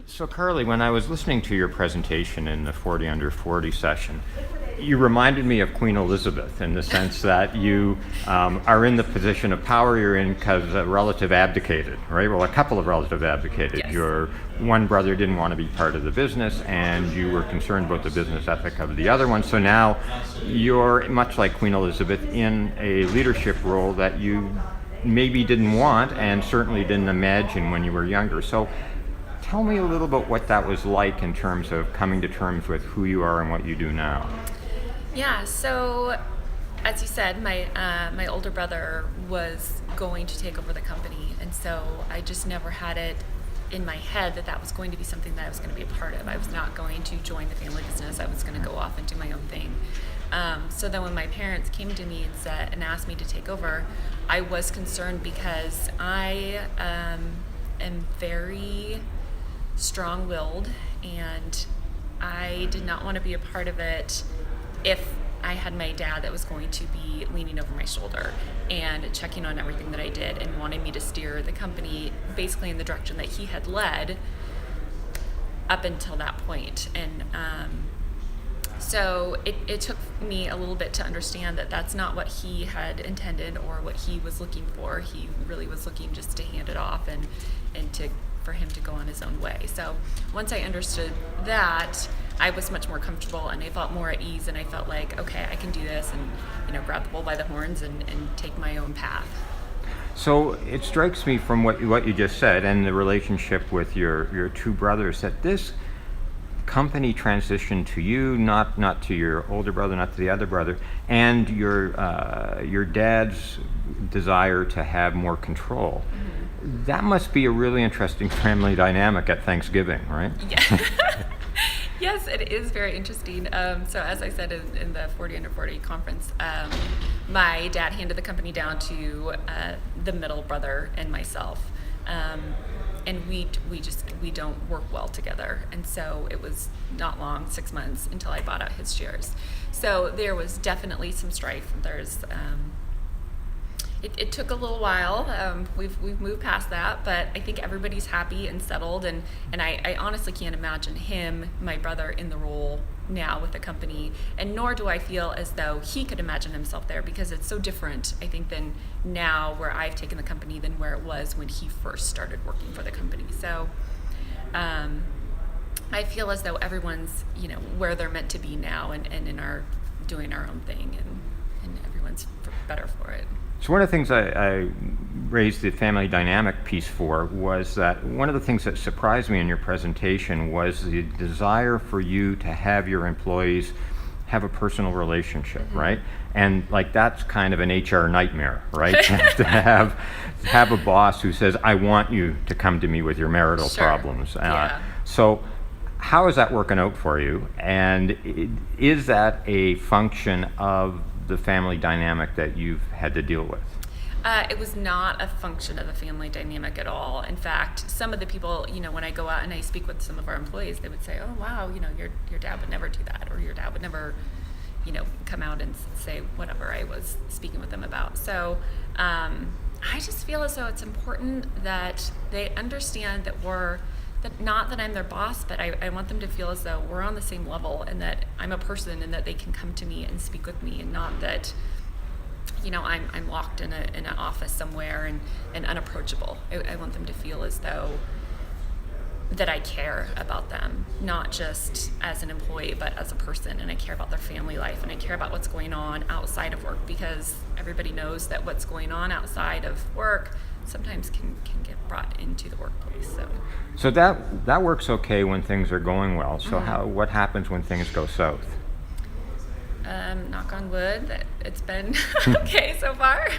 So, Carly, when I was listening to your presentation in the 40 Under 40 session, you reminded me of Queen Elizabeth in the sense that you are in the position of power you're in because a relative abdicated, right? Well, a couple of relatives abdicated. Yes. Your one brother didn't want to be part of the business, and you were concerned about the business ethic of the other one. So now you're, much like Queen Elizabeth, in a leadership role that you maybe didn't want and certainly didn't imagine when you were younger. So tell me a little bit what that was like in terms of coming to terms with who you are and what you do now. Yeah, so as you said, my older brother was going to take over the company, and so I just never had it in my head that that was going to be something that I was going to be a part of. I was not going to join the family business. I was going to go off and do my own thing. So then when my parents came to me and asked me to take over, I was concerned because I am very strong-willed, and I did not want to be a part of it if I had my dad that was going to be leaning over my shoulder and checking on everything that I did and wanting me to steer the company basically in the direction that he had led up until that point. And so it took me a little bit to understand that that's not what he had intended or what he was looking for. He really was looking just to hand it off and for him to go on his own way. So once I understood that, I was much more comfortable and I felt more at ease, and I felt like, okay, I can do this, and grab the bull by the horns and take my own path. So it strikes me from what you just said and the relationship with your two brothers that this company transitioned to you, not to your older brother, not to the other brother, and your dad's desire to have more control. Mm-hmm. That must be a really interesting family dynamic at Thanksgiving, right? Yeah. Yes, it is very interesting. So as I said in the 40 Under 40 conference, my dad handed the company down to the middle brother and myself. And we don't work well together. And so it was not long, 6 months, until I bought out his shares. So there was definitely some strife. It took a little while. We've moved past that, but I think everybody's happy and settled. And I honestly can't imagine him, my brother, in the role now with the company, and nor do I feel as though he could imagine himself there, because it's so different, I think, than now where I've taken the company than where it was when he first started working for the company. So I feel as though everyone's where they're meant to be now, and doing our own thing, and everyone's better for it. So one of the things I raised the family dynamic piece for was that one of the things that surprised me in your presentation was the desire for you to have your employees have a personal relationship, mm-hmm. right? And that's kind of an HR nightmare, right? To have a boss who says, I want you to come to me with your marital Sure. problems. Yeah. So how is that working out for you? And is that a function of the family dynamic that you've had to deal with? It was not a function of the family dynamic at all. In fact, some of the people, when I go out and I speak with some of our employees, they would say, oh, wow, your dad would never do that, or your dad would never, come out and say whatever I was speaking with them about. So I just feel as though it's important that they understand that not that I'm their boss, but I want them to feel as though we're on the same level, and that I'm a person, and that they can come to me and speak with me, and not that I'm locked in an office somewhere and unapproachable. I want them to feel as though that I care about them, not just as an employee, but as a person, and I care about their family life, and I care about what's going on outside of work, because everybody knows that what's going on outside of work sometimes can get brought into the workplace. So that works okay when things are going well. So Mm-hmm. what happens when things go south? Knock on wood, it's been okay so far.